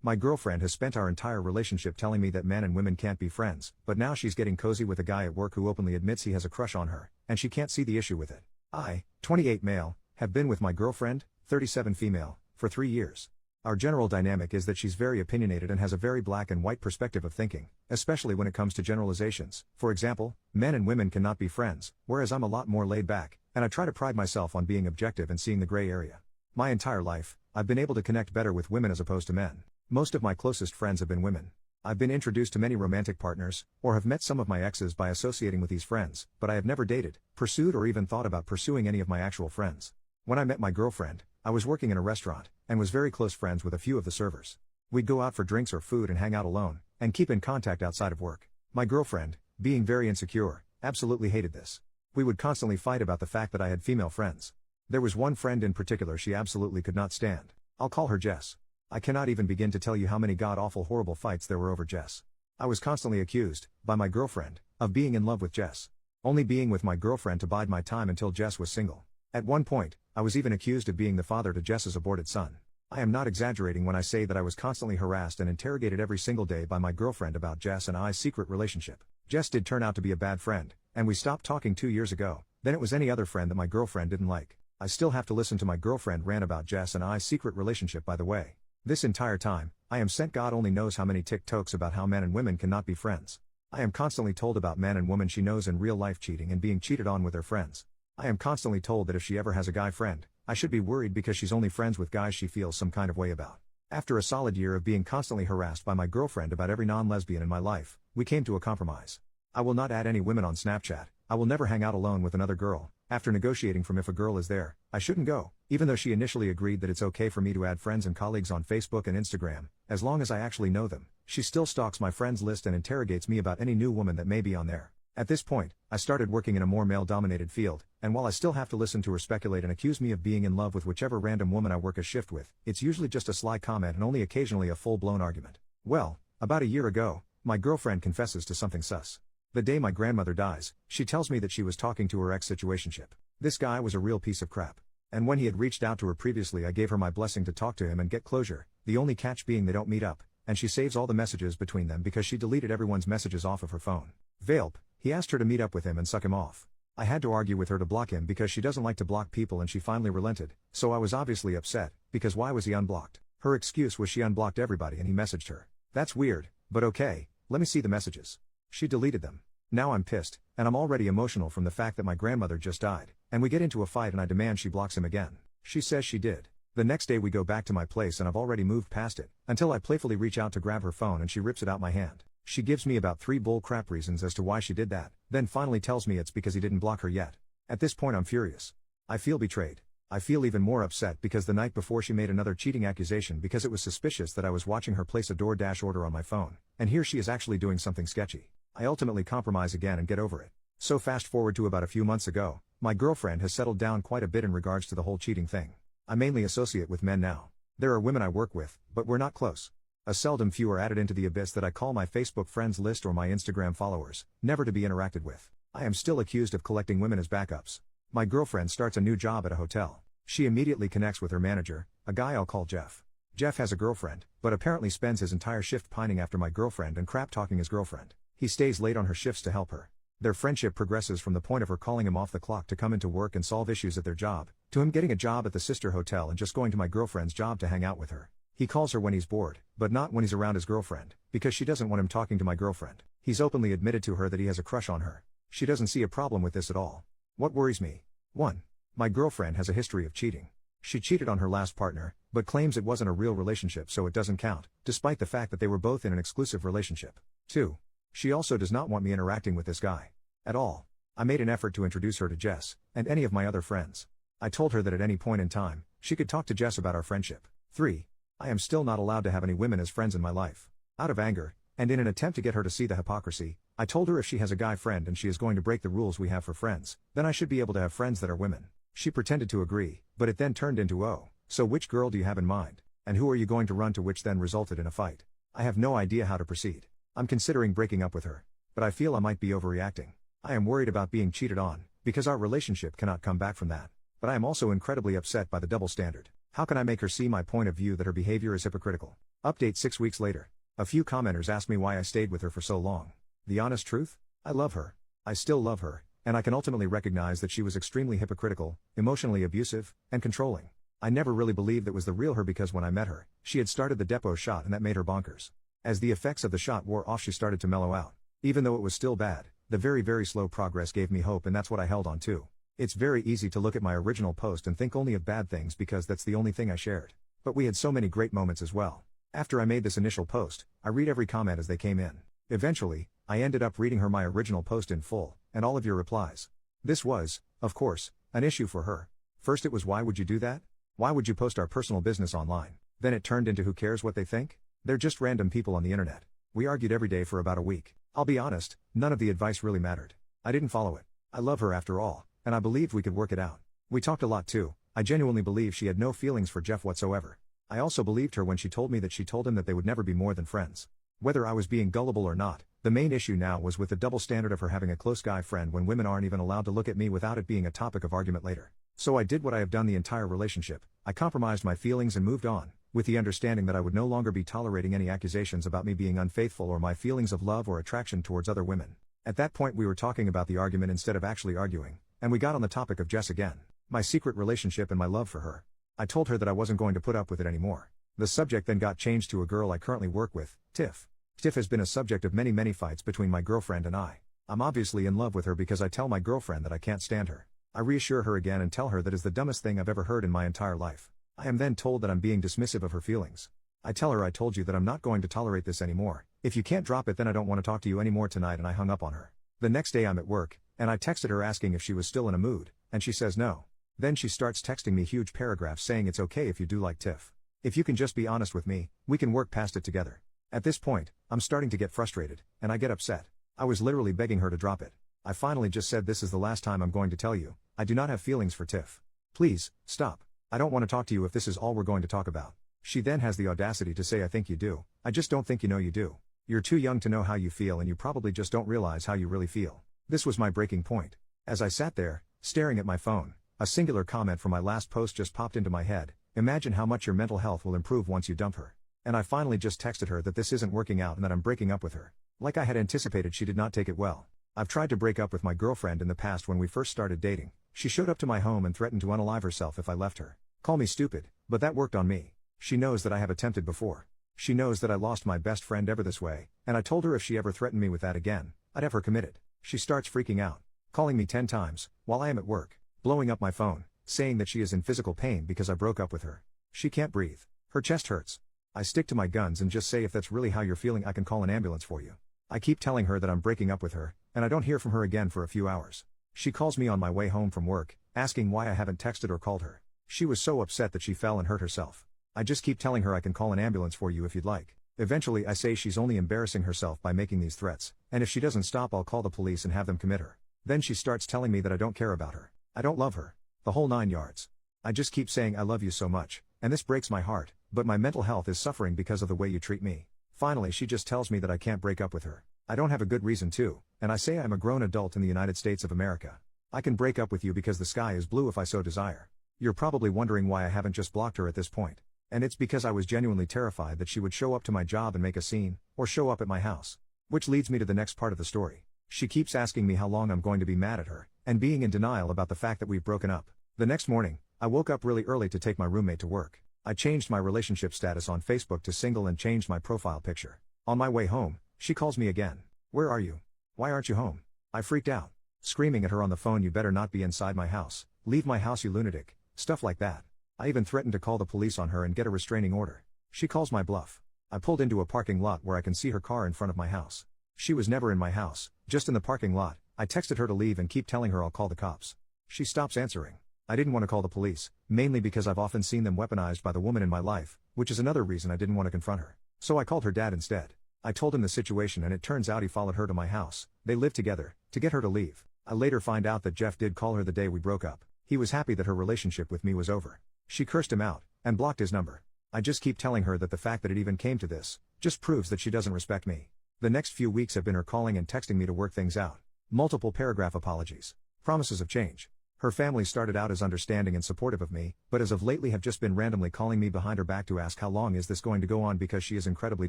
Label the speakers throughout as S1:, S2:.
S1: My girlfriend has spent our entire relationship telling me that men and women can't be friends, but now she's getting cozy with a guy at work who openly admits he has a crush on her, and she can't see the issue with it. I, 28 male, have been with my girlfriend, 37 female, for 3 years. Our general dynamic is that she's very opinionated and has a very black and white perspective of thinking, especially when it comes to generalizations. For example, men and women cannot be friends, whereas I'm a lot more laid back, and I try to pride myself on being objective and seeing the gray area. My entire life, I've been able to connect better with women as opposed to men. Most of my closest friends have been women. I've been introduced to many romantic partners, or have met some of my exes by associating with these friends, but I have never dated, pursued or even thought about pursuing any of my actual friends. When I met my girlfriend, I was working in a restaurant, and was very close friends with a few of the servers. We'd go out for drinks or food and hang out alone, and keep in contact outside of work. My girlfriend, being very insecure, absolutely hated this. We would constantly fight about the fact that I had female friends. There was one friend in particular she absolutely could not stand. I'll call her Jess. I cannot even begin to tell you how many god-awful horrible fights there were over Jess. I was constantly accused, by my girlfriend, of being in love with Jess. Only being with my girlfriend to bide my time until Jess was single. At one point, I was even accused of being the father to Jess's aborted son. I am not exaggerating when I say that I was constantly harassed and interrogated every single day by my girlfriend about Jess and I's secret relationship. Jess did turn out to be a bad friend, and we stopped talking 2 years ago. Then it was any other friend that my girlfriend didn't like. I still have to listen to my girlfriend rant about Jess and I's secret relationship, by the way. This entire time, I am sent God only knows how many TikToks about how men and women cannot be friends. I am constantly told about men and women she knows in real life cheating and being cheated on with their friends. I am constantly told that if she ever has a guy friend, I should be worried because she's only friends with guys she feels some kind of way about. After a solid year of being constantly harassed by my girlfriend about every non-lesbian in my life, we came to a compromise. I will not add any women on Snapchat, I will never hang out alone with another girl. After negotiating from if a girl is there, I shouldn't go, even though she initially agreed that it's okay for me to add friends and colleagues on Facebook and Instagram, as long as I actually know them. She still stalks my friends list and interrogates me about any new woman that may be on there. At this point, I started working in a more male-dominated field, and while I still have to listen to her speculate and accuse me of being in love with whichever random woman I work a shift with, it's usually just a sly comment and only occasionally a full-blown argument. Well, about a year ago, my girlfriend confesses to something sus. The day my grandmother dies, she tells me that she was talking to her ex-situationship. This guy was a real piece of crap. And when he had reached out to her previously, I gave her my blessing to talk to him and get closure, the only catch being they don't meet up, and she saves all the messages between them because she deleted everyone's messages off of her phone. Velp, he asked her to meet up with him and suck him off. I had to argue with her to block him because she doesn't like to block people, and she finally relented, so I was obviously upset, because why was he unblocked? Her excuse was she unblocked everybody and he messaged her. That's weird, but okay, let me see the messages. She deleted them. Now I'm pissed, and I'm already emotional from the fact that my grandmother just died, and we get into a fight and I demand she blocks him again. She says she did. The next day we go back to my place and I've already moved past it, until I playfully reach out to grab her phone and she rips it out my hand. She gives me about 3 bull crap reasons as to why she did that, then finally tells me it's because he didn't block her yet. At this point I'm furious. I feel betrayed. I feel even more upset because the night before she made another cheating accusation because it was suspicious that I was watching her place a DoorDash order on my phone, and here she is actually doing something sketchy. I ultimately compromise again and get over it. So fast forward to about a few months ago, my girlfriend has settled down quite a bit in regards to the whole cheating thing. I mainly associate with men now. There are women I work with, but we're not close. A seldom few are added into the abyss that I call my Facebook friends list or my Instagram followers, never to be interacted with. I am still accused of collecting women as backups. My girlfriend starts a new job at a hotel. She immediately connects with her manager, a guy I'll call Jeff. Jeff has a girlfriend, but apparently spends his entire shift pining after my girlfriend and crap talking his girlfriend. He stays late on her shifts to help her. Their friendship progresses from the point of her calling him off the clock to come into work and solve issues at their job, to him getting a job at the sister hotel and just going to my girlfriend's job to hang out with her. He calls her when he's bored, but not when he's around his girlfriend, because she doesn't want him talking to my girlfriend. He's openly admitted to her that he has a crush on her. She doesn't see a problem with this at all. What worries me? 1. My girlfriend has a history of cheating. She cheated on her last partner, but claims it wasn't a real relationship so it doesn't count, despite the fact that they were both in an exclusive relationship. 2. She also does not want me interacting with this guy. At all. I made an effort to introduce her to Jess, and any of my other friends. I told her that at any point in time, she could talk to Jess about our friendship. 3. I am still not allowed to have any women as friends in my life. Out of anger, and in an attempt to get her to see the hypocrisy, I told her if she has a guy friend and she is going to break the rules we have for friends, then I should be able to have friends that are women. She pretended to agree, but it then turned into oh, so which girl do you have in mind? And who are you going to run to, which then resulted in a fight. I have no idea how to proceed. I'm considering breaking up with her, but I feel I might be overreacting. I am worried about being cheated on, because our relationship cannot come back from that. But I am also incredibly upset by the double standard. How can I make her see my point of view that her behavior is hypocritical? Update 6 weeks later. A few commenters asked me why I stayed with her for so long. The honest truth? I love her. I still love her, and I can ultimately recognize that she was extremely hypocritical, emotionally abusive, and controlling. I never really believed that was the real her because when I met her, she had started the Depo shot and that made her bonkers. As the effects of the shot wore off, she started to mellow out. Even though it was still bad, the very slow progress gave me hope, and that's what I held on to. It's very easy to look at my original post and think only of bad things because that's the only thing I shared. But we had so many great moments as well. After I made this initial post, I read every comment as they came in. Eventually, I ended up reading her my original post in full, and all of your replies. This was, of course, an issue for her. First it was, why would you do that? Why would you post our personal business online? Then it turned into, who cares what they think? They're just random people on the internet. We argued every day for about a week. I'll be honest, none of the advice really mattered. I didn't follow it. I love her after all, and I believed we could work it out. We talked a lot too. I genuinely believe she had no feelings for Jeff whatsoever. I also believed her when she told me that she told him that they would never be more than friends. Whether I was being gullible or not, the main issue now was with the double standard of her having a close guy friend when women aren't even allowed to look at me without it being a topic of argument later. So I did what I have done the entire relationship. I compromised my feelings and moved on, with the understanding that I would no longer be tolerating any accusations about me being unfaithful or my feelings of love or attraction towards other women. At that point we were talking about the argument instead of actually arguing, and we got on the topic of Jess again, my secret relationship and my love for her. I told her that I wasn't going to put up with it anymore. The subject then got changed to a girl I currently work with, Tiff. Tiff has been a subject of many fights between my girlfriend and I. I'm obviously in love with her because I tell my girlfriend that I can't stand her. I reassure her again and tell her that is the dumbest thing I've ever heard in my entire life. I am then told that I'm being dismissive of her feelings. I tell her I told you that I'm not going to tolerate this anymore. If you can't drop it then I don't want to talk to you anymore tonight, and I hung up on her. The next day I'm at work, and I texted her asking if she was still in a mood, and she says no. Then she starts texting me huge paragraphs saying it's okay if you do like Tiff. If you can just be honest with me, we can work past it together. At this point, I'm starting to get frustrated, and I get upset. I was literally begging her to drop it. I finally just said, this is the last time I'm going to tell you, I do not have feelings for Tiff. Please, stop. I don't want to talk to you if this is all we're going to talk about. She then has the audacity to say, I think you do. I just don't think you know you do. You're too young to know how you feel, and you probably just don't realize how you really feel. This was my breaking point. As I sat there, staring at my phone, a singular comment from my last post just popped into my head. Imagine how much your mental health will improve once you dump her. And I finally just texted her that this isn't working out and that I'm breaking up with her. Like I had anticipated, she did not take it well. I've tried to break up with my girlfriend in the past. When we first started dating, she showed up to my home and threatened to unalive herself if I left her. Call me stupid, but that worked on me. She knows that I have attempted before. She knows that I lost my best friend ever this way, and I told her if she ever threatened me with that again, I'd have her committed. She starts freaking out, calling me 10 times, while I am at work, blowing up my phone, saying that she is in physical pain because I broke up with her. She can't breathe. Her chest hurts. I stick to my guns and just say, if that's really how you're feeling, I can call an ambulance for you. I keep telling her that I'm breaking up with her, and I don't hear from her again for a few hours. She calls me on my way home from work, asking why I haven't texted or called her. She was so upset that she fell and hurt herself. I just keep telling her I can call an ambulance for you if you'd like. Eventually I say she's only embarrassing herself by making these threats, and if she doesn't stop I'll call the police and have them commit her. Then she starts telling me that I don't care about her. I don't love her. The whole 9 yards. I just keep saying I love you so much, and this breaks my heart, but my mental health is suffering because of the way you treat me. Finally she just tells me that I can't break up with her. I don't have a good reason to, and I say I'm a grown adult in the United States of America. I can break up with you because the sky is blue if I so desire. You're probably wondering why I haven't just blocked her at this point. And it's because I was genuinely terrified that she would show up to my job and make a scene, or show up at my house. Which leads me to the next part of the story. She keeps asking me how long I'm going to be mad at her, and being in denial about the fact that we've broken up. The next morning, I woke up really early to take my roommate to work. I changed my relationship status on Facebook to single and changed my profile picture. On my way home, she calls me again. Where are you? Why aren't you home? I freaked out, screaming at her on the phone, you better not be inside my house. Leave my house, you lunatic. Stuff like that. I even threatened to call the police on her and get a restraining order. She calls my bluff. I pulled into a parking lot where I can see her car in front of my house. She was never in my house, just in the parking lot. I texted her to leave and keep telling her I'll call the cops. She stops answering. I didn't want to call the police, mainly because I've often seen them weaponized by the woman in my life, which is another reason I didn't want to confront her. So I called her dad instead. I told him the situation and it turns out he followed her to my house. They lived together, to get her to leave. I later find out that Jeff did call her the day we broke up. He was happy that her relationship with me was over. She cursed him out, and blocked his number. I just keep telling her that the fact that it even came to this, just proves that she doesn't respect me. The next few weeks have been her calling and texting me to work things out. Multiple paragraph apologies. Promises of change. Her family started out as understanding and supportive of me, but as of lately have just been randomly calling me behind her back to ask how long is this going to go on because she is incredibly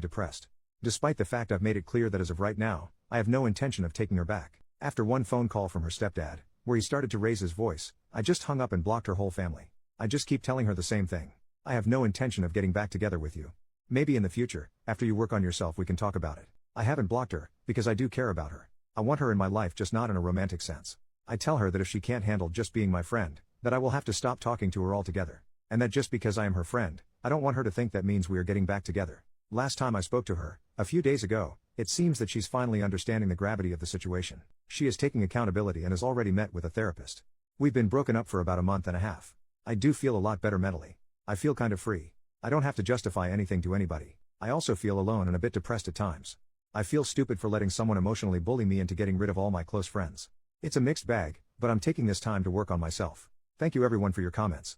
S1: depressed. Despite the fact I've made it clear that as of right now, I have no intention of taking her back. After one phone call from her stepdad, where he started to raise his voice, I just hung up and blocked her whole family. I just keep telling her the same thing. I have no intention of getting back together with you. Maybe in the future, after you work on yourself we can talk about it. I haven't blocked her, because I do care about her. I want her in my life, just not in a romantic sense. I tell her that if she can't handle just being my friend, that I will have to stop talking to her altogether. And that just because I am her friend, I don't want her to think that means we are getting back together. Last time I spoke to her, a few days ago, it seems that she's finally understanding the gravity of the situation. She is taking accountability and has already met with a therapist. We've been broken up for about a month and a half. I do feel a lot better mentally. I feel kind of free. I don't have to justify anything to anybody. I also feel alone and a bit depressed at times. I feel stupid for letting someone emotionally bully me into getting rid of all my close friends. It's a mixed bag, but I'm taking this time to work on myself. Thank you everyone for your comments.